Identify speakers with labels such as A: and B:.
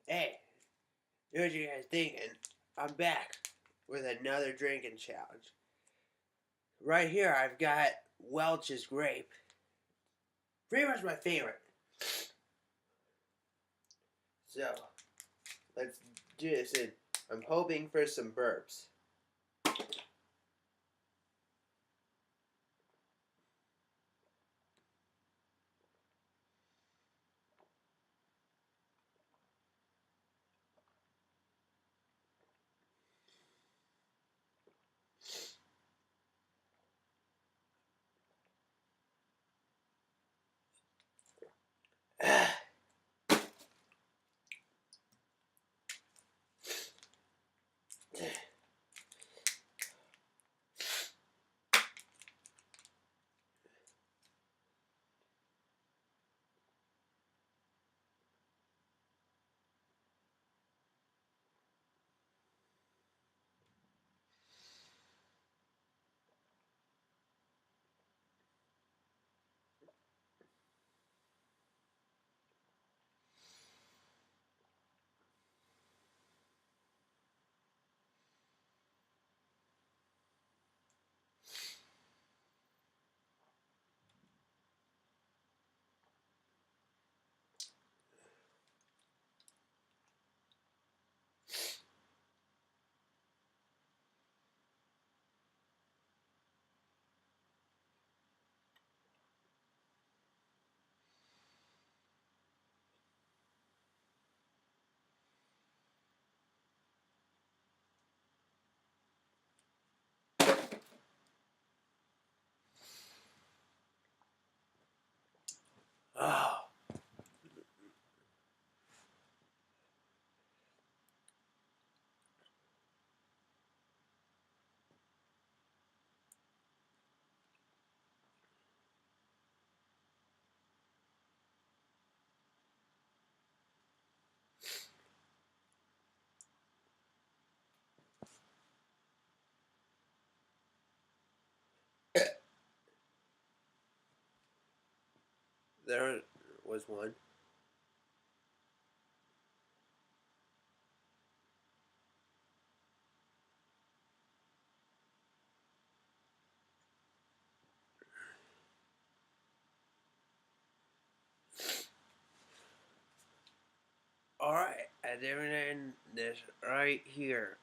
A: Hey, what you guys thinking? I'm back with another drinking challenge. Right here, I've got Welch's grape. Pretty much my favorite. So, let's do this. And I'm hoping for some burps. Oh. There was one. Alright, and then this right here.